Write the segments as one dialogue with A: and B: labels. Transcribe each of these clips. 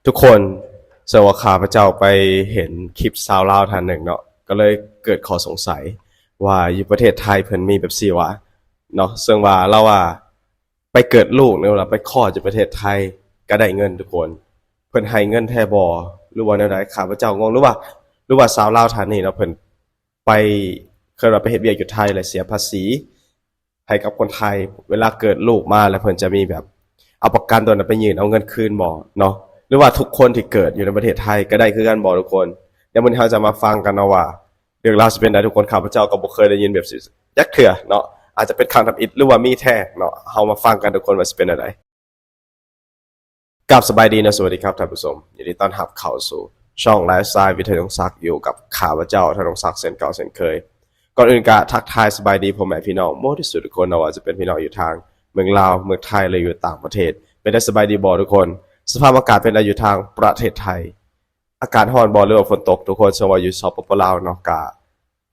A: ทุกคนเสว่าข้าพเจ้าไปเห็นคลิปสาวลาวท่านหนึ่งเนาะก็เลยเกิดข้อสงสัยว่าอยู่ประเทศไทยเพิ่นมีแบบซี่วะเนาะซึ่งว่าเราว่าไปเกิดลูกเนี่ยเราไปคลอดอยู่ประเทศไทยก็ได้เงินทุกคนเพิ่นให้เงินแท้บ่หรือว่าแนวใดข้าพเจ้างงหรือว่าสาวลาวท่านนี้เนาะเพิ่นไปเคยว่าไปเฮ็ดเวียกอยู่ไทยแล้วเสียภาษีให้กับคนไทยเวลาเกิดลูกมาแล้วเพิ่นจะมีแบบเอาประกันตัวนั้นไปยื่นเอาเงินคืนบ่เนาะ หรือว่าทุกคนที่เกิดอยู่ในประเทศไทยก็ได้คือกันบอกทุกคนเดี๋ยววันนี้เราจะมาฟังกันนะว่าเรื่องราวจะเป็นไดทุกคนข้าพเจ้าก็บ่เคยได้ยินแบบสิยักเถื่อเนาะอาจจะเป็นคำทำอิฐหรือว่ามีแท้เนาะเฮามาฟังกันทุกคนว่าสิเป็นอะไรกับสบายดีนะสวัสดีครับท่านผู้ชมยินดีต้อนรับเข้าสู่ช่องไลฟ์สไตล์วิทยาศักดิ์อยู่กับข้าพเจ้าธนงศักดิ์เช่นเก่าเช่นเคยก่อนอื่นก็ทักทายสบายดีพ่อแม่พี่น้องโมที่สุดทุกคนนะว่าจะเป็นพี่น้องอยู่ทางเมืองลาวเมืองไทยหรืออยู่ต่างประเทศเป็นได้สบายดีบ่ทุกคนสภาพอากาศเป็นอะไรอยู่ทางประเทศไทย อากาศร้อนบ่หรือว่าฝนตกทุกคนสว่าอยู่สปปลาวเนาะกะ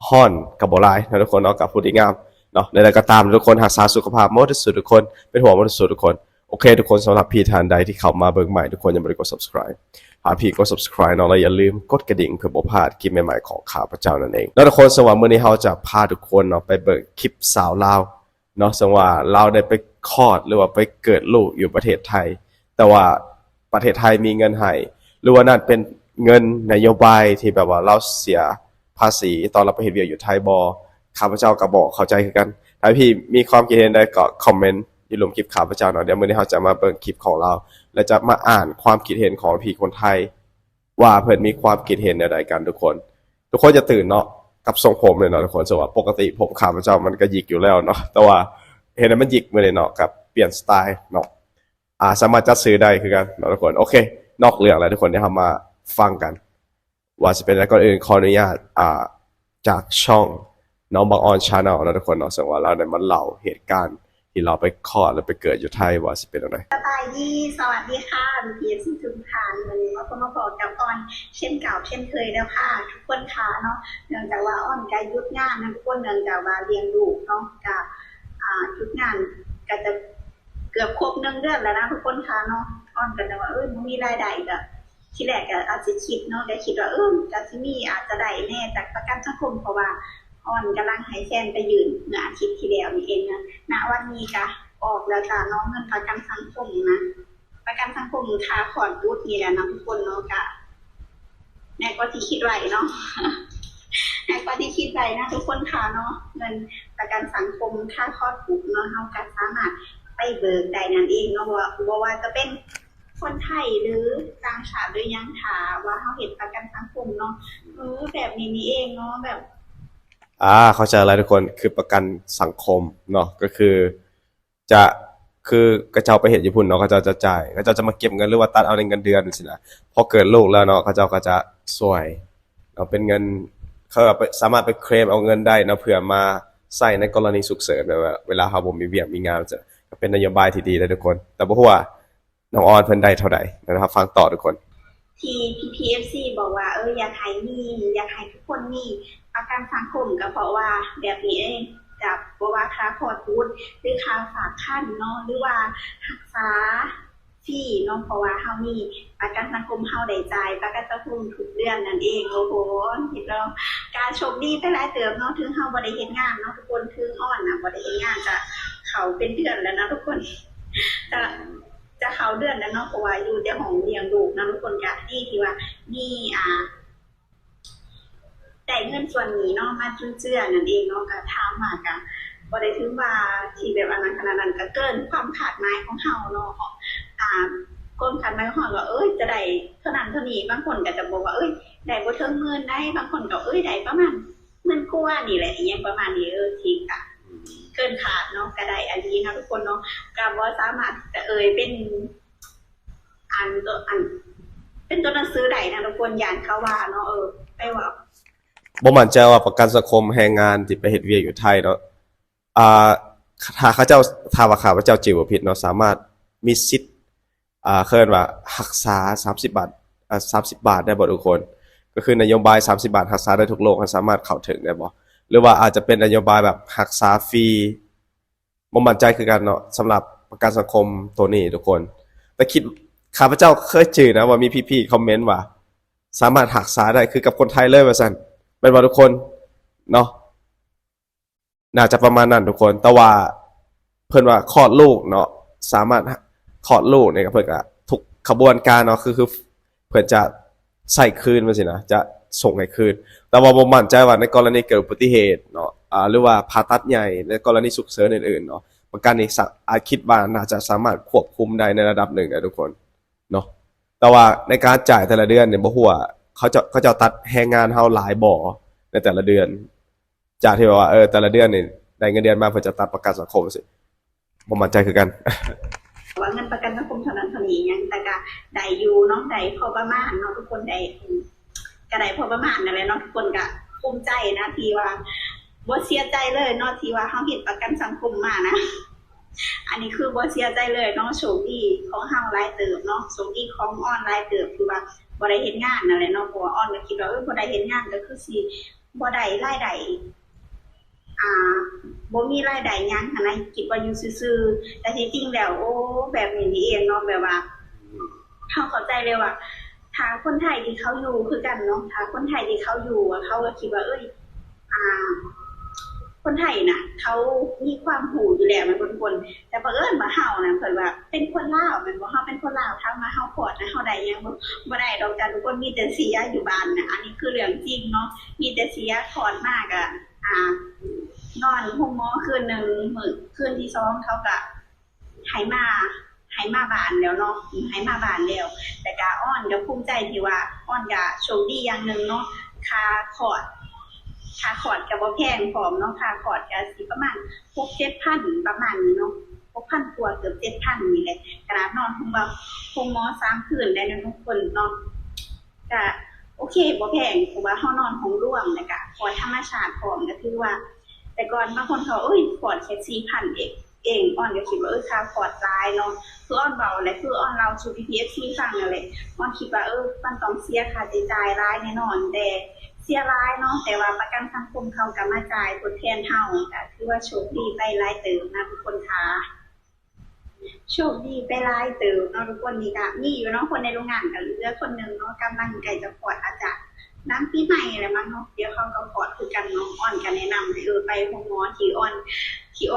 A: ร้อนกับบ่หลายนะทุกคนเนาะกับผู้ดีงามเนาะในใดก็ตามทุกคนรักษาสุขภาพหมดที่สุดทุกคนเป็นห่วงหมดที่สุดทุกคนโอเคทุกคนสำหรับพี่ท่านใดที่เข้ามาเบิ่งใหม่ทุกคนยังบ่ได้กด subscribe หากพี่กด subscribe เนาะแล้วอย่าลืมกดกระดิ่งเพื่อบ่พลาดคลิปใหม่ๆของข้าพเจ้านั่นเองแล้วทุกคนสำหรับมื้อนี้เราจะพาทุกคนเนาะไปเบิ่งคลิปสาวลาวเนาะซึ่งว่าเราได้ไปคลอดหรือว่าไปเกิดลูกอยู่ประเทศไทยแต่ว่าประเทศไทยมีเงินให้หรือว่านั่นเป็นเงินนโยบายที่แบบว่าเราเสียภาษีตอนเราไปเฮ็ดเวียกอยู่ไทยบ่ข้าพเจ้าก็บ่เข้าใจคือกันถ้าพี่มีความคิดเห็นใดก็คอมเมนต์อยู่หลุมคลิปข้าพเจ้าเนาะเดี๋ยวมื้อนี้เราจะมาเบิ่งคลิปของเราและจะมาอ่านความคิดเห็นของพี่คนไทยว่าเพิ่นมีความคิดเห็นแนวใดกันทุกคนจะตื่นเนาะกับทรงผมเลยเนาะทุกคนสว่าปกติผมข้าพเจ้ามันก็หยิกอยู่แล้วเนาะแต่ว่าเห็นแล้วมันหยิกมื้อนี้เนาะกับเปลี่ยนสไตล์เนาะสามารถจัดซื้อได้คือกันเนาะทุกคนโอเคนอกเรื่องแล้วทุกคนเดี๋ยวเรามาฟังกันว่าจะเป็นอะไรก่อนอื่นขออนุญาตจากช่องน้องบางออนชาแนลนะทุกคนเนาะซึ่งว่าเราได้มาเล่าเหตุการณ์ที่เราไปคลอดแล้วไปเกิดอยู่ไทยว่าสิเป็นอะไร
B: สบายดีสวัสดีค่ะเบียร์สุทุมทานวันนี้มาบอกกับออนเช่นเก่าเช่นเคยแล้วค่ะทุกคนค่ะเนาะเนื่องจากว่าออนก็ยุดงานนะทุกคนเนื่องจากว่าเลี้ยงลูกเนาะกับยุดงานก็จะเกือบครบ1 เดือนแล้วนะทุกคนค่ะเนาะออนก็จะว่ามันมีรายได้ก็ที่แรกก็อาจจะคิดเนาะได้คิดว่าจะที่มีอาจจะได้แน่จากประกันสังคมเพราะว่าออนกำลังให้แฟนไปยืนเมื่ออาทิตย์ที่แล้วนี่เองนะณวันนี้ก็ออกแล้วจ้ะน้องเงินประกันสังคมนะประกันสังคมค่าคลอดบุตรนี่แหละนะทุกคนเนาะก็แม่ก็ที่คิดไว้เนาะแม่ก็ที่คิดไว้นะทุกคนค่ะเนาะเงินประกันสังคมค่าคลอดบุตรเนาะเฮาก็สามารถไปเบิกได้นั่นเองเนาะว่าจะเป็นคนไทยหรือต่างชาติหรือยังถาว่าเฮาเห็นประกันสังคมเนาะแบบนี้นี่เองเนาะแบบ
A: เข้าใจแล้วทุกคนคือประกันสังคมเนาะก็คือจะคือกระเจ้าไปเห็นญี่ปุ่นเนาะเขาเจ้าจะจ่ายเขาเจ้าจะมาเก็บเงินหรือว่าตัดเอาในเงินเดือนสินะพอเกิดลูกแล้วเนาะเขาเจ้าก็จะสวยเนาะเป็นเงินเขาแบบสามารถไปเคลมเอาเงินได้เนาะเผื่อมาใช้ในกรณีฉุกเฉินแบบว่าเวลาเฮาบ่มีเวียกมีงานจะก็เป็นนโยบายที่ดีเลยทุกคนแต่บ่ฮู้ว่าน้องออนเพิ่นได้เท่าใดนะครับฟังต่อทุกคน
B: ที่PPFC บอกว่าอยากให้มีอยากให้ทุกคนมีประกันสังคมก็เพราะว่าแบบนี้เองกับบ่ว่าค่าคลอดบุตรหรือค่าฝากคันเนาะหรือว่ารักษาฟรีเนาะเพราะว่าเฮามีประกันสังคมเฮาได้จ่ายประกันสังคมทุกเดือนนั่นเองโอ้โหเห็นแล้วการโชคดีไปหลายเติบเนาะถึงเฮาบ่ได้เฮ็ดงานเนาะทุกคนถึงอ่อนน่ะบ่ได้เฮ็ดงานจะเข้าเป็นเดือนแล้วนะทุกคนจะเข้าเดือนแล้วเนาะเพราะว่าอยู่ในห้องเลี้ยงลูกนะทุกคนก็ดีที่ว่ามีได้เงินส่วนนี้เนาะมาจุนเจือนั่นเองเนาะก็ถามมาก็บ่ได้ถึงว่าที่แบบอันนั้นขนาดนั้นก็เกินความคาดหมายของเฮาเนาะคนคาดหมายของเฮาก็จะได้เท่านั้นเท่านี้บางคนก็จะบอกว่าได้บ่ถึงหมื่นได้บางคนก็ได้ประมาณหมื่นกว่านี่แหละอีหยังประมาณนี้ที่ก็เกินคาดเนาะก็ได้อันนี้นะทุกคนเนาะก็บ่สามารถจะเป็นเป็นตัวหนังสือใดนะทุกคนย่านเขาว่าเนาะไปว่า
A: บ่มั่นใจว่าประกันสังคมแรงงานที่ไปเฮ็ดเวียกอยู่ไทยเนาะอ่าถ้าเขาเจ้าถ้าว่าข้าพเจ้าจิ๋วบ่ผิดเนาะสามารถมีสิทธิ์เขาเอิ้นว่ารักษา30บาท30บาทได้บ่ทุกคนก็คือนโยบาย30บาทรักษาได้ทุกโรคสามารถเข้าถึงได้บ่หรือว่าอาจจะเป็นนโยบายแบบรักษาฟรีบ่มั่นใจคือกันเนาะสำหรับประกันสังคมตัวนี้ทุกคนแต่คิด ข้าพเจ้าเคยเจอนะว่ามีพี่ๆคอมเมนต์ว่าสามารถหักษาได้คือกับคนไทยเลยว่าซั่นเป็นว่าทุกคนเนาะน่าจะประมาณนั้นทุกคนแต่ว่าเพิ่นว่าคลอดลูกเนาะสามารถคลอดลูกเนี่ยก็เพิ่นก็ทุกขบวนการเนาะคือเพิ่นจะใส่คืนว่าสินะจะส่งให้คืนแต่ว่าบ่มั่นใจว่าในกรณีเกิดอุบัติเหตุเนาะหรือว่าผ่าตัดใหญ่ในกรณีฉุกเฉินอื่นๆเนาะประกันนี้คิดว่าน่าจะสามารถควบคุมได้ในระดับหนึ่งนะทุกคนเนาะแต่ว่าในการจ่ายแต่ละเดือนเนี่ยบ่ฮู้ว่าเขาจะตัดแรงงานเฮาหลายบ่ในแต่ละเดือนจากที่ว่าแต่ละเดือนนี่ได้เงินเดือนมาเพื่อจะตัดประกันสังคมสิบ่มั่นใจคือกัน
B: ว่าเงินประกันสังคมเท่านั้นเท่านี้ยังแต่ก็ได้อยู่เนาะได้พอประมาณเนาะทุกคนได้ก็ได้พอประมาณนั่นแหละเนาะทุกคนก็ภูมิใจนะที่ว่าบ่เสียใจเลยเนาะที่ว่าเฮาเฮ็ดประกันสังคมมานะอันนี้คือบ่เสียใจเลยเนาะโชคดีของเฮาหลายเติบเนาะโชคดีของออนไลน์เติบคือว่าบ่ได้เฮ็ดงานนั่นแหละเนาะเพราะว่าออนก็คิดว่าบ่ได้เฮ็ดงานก็คือสิบ่ได้รายได้บ่มีรายได้หยังหั้นนะคิดว่าอยู่ซื่อๆแต่ที่จริงแล้วโอ้แบบนี้นี่เองเนาะแบบว่าเฮาเข้าใจเลยว่าถ้าคนไทยที่เขาอยู่คือกันเนาะถ้าคนไทยที่เขาอยู่เขาก็คิดว่าคนไทยน่ะเขามีความหูอยู่แล้วมันคนแต่บังเอิญว่าเฮาน่ะเพิ่นว่าเป็นคนลาวแม่นบ่เฮาเป็นคนลาวถ้ามาเฮาพอดนะเฮาได้หยังบ่ได้ดอกจ้ะทุกคนมีแต่เสียอยู่บ้านน่ะอันนี้คือเรื่องจริงเนาะมีแต่เสียถอนมากอ่ะนอนห้องหมอคืนนึงมื้อคืนที่2เขาก็ให้มาบ้านแล้วเนาะให้มาบ้านแล้วแต่ก็อ้อนก็ภูมิใจที่ว่าอ้อนก็โชคดีอย่างนึงเนาะค่าคลอดก็บ่แพงพร้อมเนาะค่าคลอดก็สิประมาณ 6-7,000 ประมาณนี้เนาะ 6,000 กว่าเกือบ 7,000 นี่แหละขนาดนอนโรงหมอ3คืนได้นะทุกคนเนาะก็โอเคบ่แพงเพราะว่าเฮานอนห้องร่วมแล้วก็คลอดธรรมชาติพร้อมก็ถือว่าแต่ก่อนบางคนเขาคลอดแค่ 4,000 เองอ้อนก็คิดว่าค่าคลอดหลายเนาะคืออ้อนเบาและคืออ้อนเราสู่ PPSC ฟังนั่นแหละอ้อนคิดว่ามันต้องเสียค่าใช้จ่ายหลายแน่นอนแต่เสียหลายเนาะแต่ว่าประกันสังคมเขาก็มาจ่ายทดแทนเฮาก็ถือว่าโชคดีไปหลายเติบนะทุกคนค่ะโชคดีไปหลายเติบเนาะทุกคนนี่ก็มีอยู่เนาะคนในโรงงานก็เหลือคนนึงเนาะกำลังใกล้จะคลอดอาจจะน้ำปีใหม่อะไรมั้งเนาะเดี๋ยวเขาก็คลอดคือกันเนาะอ้อนกันแนะนำให้ไปโรงหมอที่อ้อนคล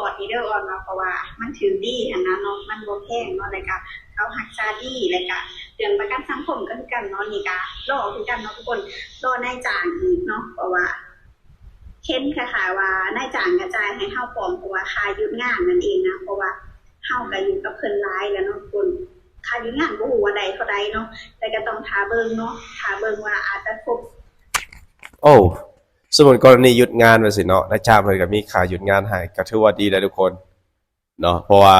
B: อดนี่เด้ออ้อนมาเพราะว่ามันถือดีอันนั้นเนาะมันบ่แพงเนาะแล้วก็เขารักษาดีแล้วก็เรื่องประกันสังคมก็คือกันเนาะนี่ก็รอคือกันเนาะทุกคนรอนายจ้างอีกเนาะเพราะว่าเห็นคล้ายๆว่านายจ้างกระจายให้เฮาพร้อมเพราะว่าค่าหยุดงานนั่นเองนะเพราะว่าเฮาก็อยู่กับเพิ่นหลายแล้วเนาะทุกคนค่าหยุดงานบ่ฮู้ว่าใดเท่าใดเนาะแต่ก็ต้องท่าเบิ่งเนาะท่าเบิ่งว่าอาจจะครบ
A: สมมุติกรณีหยุดงานว่าสิเนาะนายจ้างเพิ่นก็มีค่าหยุดงานให้ก็ถือว่าดีแล้วทุกคนเนาะเพราะว่า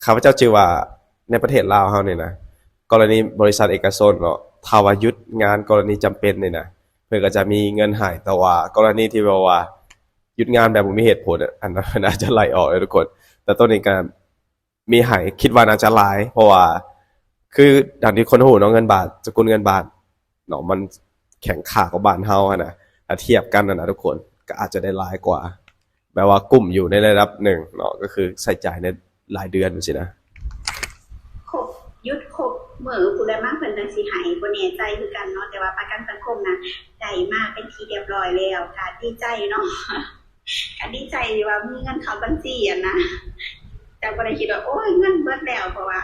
A: ข้าพเจ้าชื่อว่าในประเทศลาวเฮานี่นะกรณีบริษัทเอกชนเนาะถ้าว่าหยุดงานกรณีจำเป็นนี่นะเพิ่นก็จะมีเงินให้แต่ว่ากรณีที่ว่าหยุดงานแบบบ่มีเหตุผลอันนั้นน่าจะไล่ออกเลยทุกคนแต่ตัวนี้ก็มีให้คิดว่าน่าจะหลายเพราะว่าคือดังที่คนฮู้เนาะเงินบาทสกุลเงินบาทเนาะมันแข็งค่ากว่าบ้านเฮาอะนะถ้าเทียบกันนะทุกคนก็อาจจะได้หลายกว่าแปลว่ากลุ่มอยู่ในระดับหนึ่งเนาะก็คือใช้จ่ายในรายเดือนจังซี่นะ
B: ครบหยุดครบมื้อผู้ใดมาเพิ่นจังสิให้บ่แน่ใจคือกันเนาะแต่ว่าประกันสังคมนะได้มาเป็นที่เรียบร้อยแล้วก็ดีใจเนาะก็ดีใจว่ามีเงินเข้าบัญชีอะนะแต่บ่ได้คิดว่าโอ้ยเงินเบิดแล้วเพราะว่า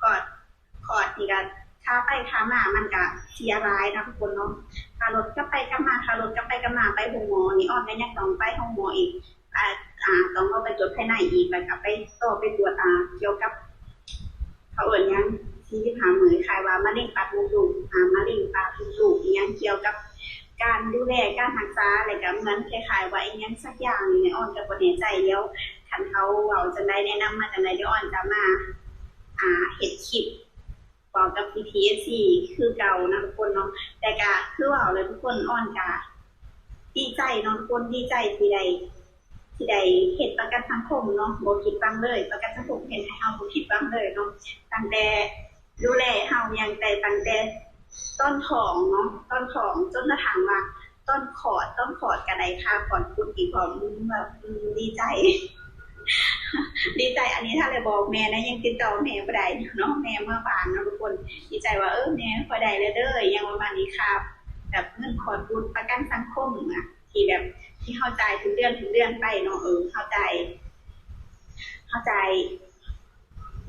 B: คอร์สนี่ก็ค่าไปค่ามามันก็เสียหลายนะทุกคนเนาะค่ารถก็ไปก็มาค่ารถก็ไปก็มาไปโรงหมอนี่อ้อนก็ยังต้องไปโรงหมออีกต้องเอาไปตรวจภายในอีกแล้วก็ไปต่อไปตรวจเกี่ยวกับเขาเอิ้นหยังที่หามื้อคล้ายว่ามะเร็งปากมดลูกมะเร็งปากมดลูกอีหยังเกี่ยวกับการดูแลการรักษาอะไรก็เหมือนคล้ายๆว่าอีหยังสักอย่างนี่อ้อนก็บ่แน่ใจแล้วคันเขาเว้าจังได๋แนะนำมาจังได๋เดี๋ยวอ้อนจะมาเฮ็ดคลิปบอกกับ PPSC คือเก่านะทุกคนเนาะแต่ก็คือว่าเลยทุกคนอ้อนก็ดีใจเนาะทุกคนดีใจที่ได้เฮ็ดประกันสังคมเนาะบ่ผิดหวังเลยประกันสังคมเฮ็ดให้เฮาบ่ผิดหวังเลยเนาะตั้งแต่ดูแลเฮาอย่างแต่ตั้งแต่ต้นท้องเนาะต้นท้องจนกระทั่งว่าต้นคลอดก็ได้ค่าคลอดคุณอีกพร้อมแบบดีใจ ดีใจอันนี้ถ้าเลยบอกแม่นะยังติดต่อแม่บ่ได้เนาะแม่เมื่อบ้านเนาะทุกคนดีใจว่าแม่พอได้แล้วเด้อยังประมาณนี้ครับแบบเงินขอทุนประกันสังคมอ่ะที่แบบที่เข้าใจทุกเดือนไปเนาะเข้าใจ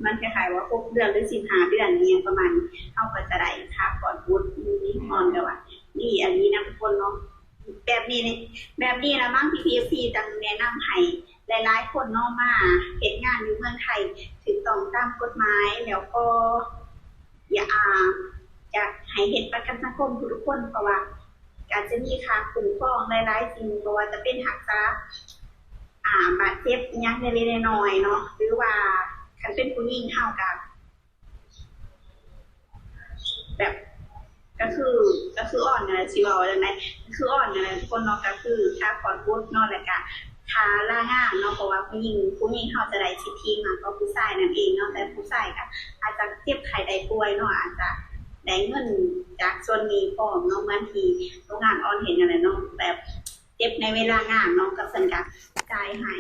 B: มันคล้ายๆว่า6 เดือนหรือ15 เดือนเนี่ยประมาณเอาก็จะได้ค่าก่อนพูดนี่มอนกันว่านี่อันนี้นะทุกคนเนาะแบบนี้นะมั้งพี่จังแนะนำให้หลายๆคนเนาะมาเฮ็ดงานอยู่เมืองไทยถูกต้องตามกฎหมายแล้วก็อย่าจะให้เฮ็ดประกันสังคมทุกคนเพราะว่าการจะมีค่าคุ้มครองหลายๆสิ่งเพราะว่าจะเป็นหักษาบาดเจ็บอยังเล็กๆน้อยๆเนาะหรือว่าคันเป็นผู้หญิงเท่ากับแบบก็คืออ่อนนะสิว่าจังได๋คืออ่อนนะทุกคนเนาะก็คือค่าผ่อนบุตรเนาะแล้วก็ค่าลางานเนาะเพราะว่าผู้หญิงเขาจะได้สิทธิมากกว่าผู้ชายนั่นเองเนาะแต่ผู้ชายก็อาจจะเจ็บไข้ได้ป่วยเนาะอาจจะได้เงินจากส่วนนี้พร้อมเนาะบางทีโรงงานออนเห็นอะไรเนาะแบบเจ็บในเวลางานเนาะก็เพิ่นก็จ่ายให้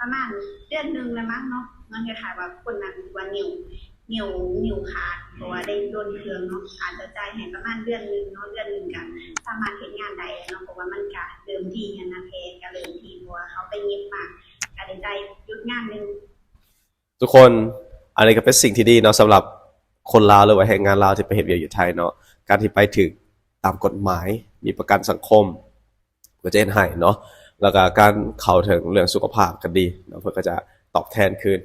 B: ประมาณเดือนนึงแล้วมั้งเนาะมันจะถ่ายว่าคนนั้นว่านิ้วขาดเพราะว่าได้โดนเครื่องเนาะอาจจะจ่ายให้ประมาณเดือนนึงเนาะเดือนนึงกันสามารถเฮ็ดงานได้เนาะเพราะว่ามันก็เดิมทีนะแพงก็เริ่มทีเพราะว่าเขาไปเย็บมาก็ได้ใจหยุดงานนึง
A: ทุกคนอันนี้ก็เป็นสิ่งที่ดีเนาะสำหรับคนลาวหรือว่าแรงงานลาวที่ไปเฮ็ดเวียกอยู่ไทยเนาะการที่ไปถึงตามกฎหมายมีประกันสังคมก็จะเฮ็ดให้เนาะแล้วก็การเข้าถึงเรื่องสุขภาพก็ดีเนาะเพิ่นก็จะตอบแทนคืน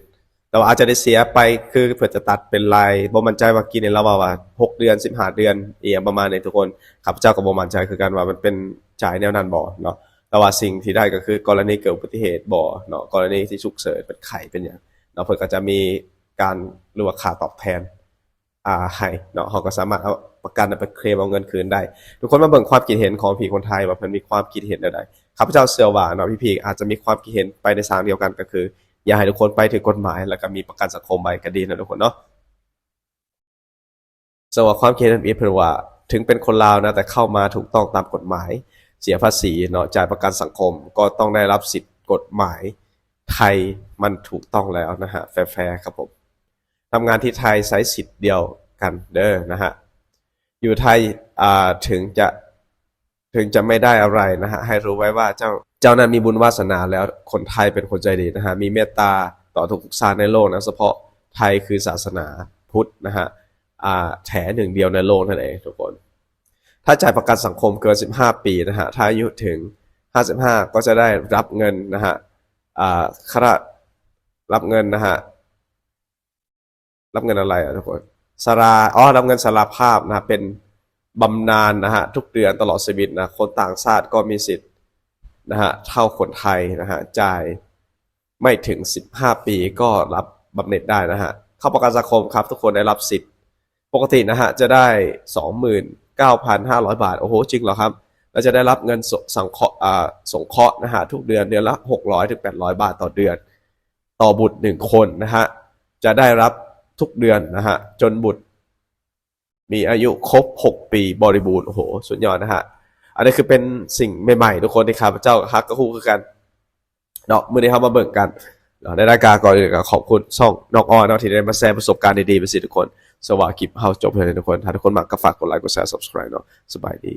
A: แต่ว่าอาจจะได้เสียไปคือเพิ่นจะตัดเป็นรายบ่มั่นใจว่ากี่เนี่ยเราว่า6 เดือน15 เดือนอีหยังประมาณนี้ทุกคนข้าพเจ้าก็บ่มั่นใจคือกันว่ามันเป็นจ่ายแนวนั้นบ่เนาะแต่ว่าสิ่งที่ได้ก็คือกรณีเกิดอุบัติเหตุบ่เนาะกรณีที่ฉุกเฉินเป็นไข้เป็นหยังเนาะเพิ่นก็จะมีการหรือว่าค่าตอบแทนให้เนาะเขาก็สามารถเอาประกันไปเคลมเอาเงินคืนได้ทุกคนมาเบิ่งความคิดเห็นของพี่คนไทยว่าเพิ่นมีความคิดเห็นแนวใดข้าพเจ้าเชื่อว่าเนาะพี่ๆอาจจะมีความคิดเห็นไปในทางเดียวกันก็คืออยากให้ทุกคนไปถึงกฎหมายแล้วก็มีประกันสังคมไว้ก็ดีนะทุกคนเนาะส่วนความคิดเห็นพี่เพิ่นว่าถึงเป็นคนลาวนะแต่เข้ามาถูกต้องตามกฎหมายเสียภาษีเนาะจ่ายประกันสังคมก็ต้องได้รับสิทธิ์กฎหมายไทยมันถูกต้องแล้วนะฮะแฟร์ๆครับผมทำงานที่ไทยใช้สิทธิ์เดียวกันเด้อนะฮะอยู่ไทยถึงจะไม่ได้อะไรนะฮะให้รู้ไว้ว่าเจ้านั้นมีบุญวาสนาแล้วคนไทยเป็นคนใจดีนะฮะมีเมตตาต่อทุกศาสนาในโลกนะเฉพาะไทยคือศาสนาพุทธนะฮะแถหนึ่งเดียวในโลกนั่นเองทุกคนถ้าจ่ายประกันสังคมเกิน15 ปีนะฮะถ้าอายุถึง55ก็จะได้รับเงินนะฮะรับเงินนะฮะรับเงินอะไรทุกคนรับเงินสาราภาพนะเป็นบำนาญนะฮะทุกเดือนตลอดชีวิตนะคนต่างชาติก็มีสิทธิ์นะฮะเท่าคนไทยนะฮะจ่ายไม่ถึง15 ปีก็รับบำเหน็จได้นะฮะเข้าประกันสังคมครับทุกคนได้รับสิทธิ์ปกตินะฮะจะได้ 29,500 บาทโอ้โหจริงเหรอครับแล้วจะได้รับเงินสงเคราะห์นะฮะทุกเดือนละ600 ถึง 800 บาทต่อเดือนต่อบุตร1 คนนะฮะจะได้รับทุกเดือนนะฮะจนบุตรมีอายุครบ6 ปีบริบูรณ์โอ้โหสุดยอดนะฮะอันนี้คือเป็นสิ่งใหม่ๆทุกคนที่ข้าพเจ้าฮักก็คู่กันเนาะมื้อนี้เฮามาเบิ่งกันเนาะในรายการก่อนอื่นก็ขอบคุณช่องน้องอ้อเนาะที่ได้มาแชร์ประสบการณ์ดีๆไปสิทุกคนสวัสดีทุกคนถ้าทุกคนมักก็ฝากกดไลค์กดแชร์ Subscribe เนาะสบายดี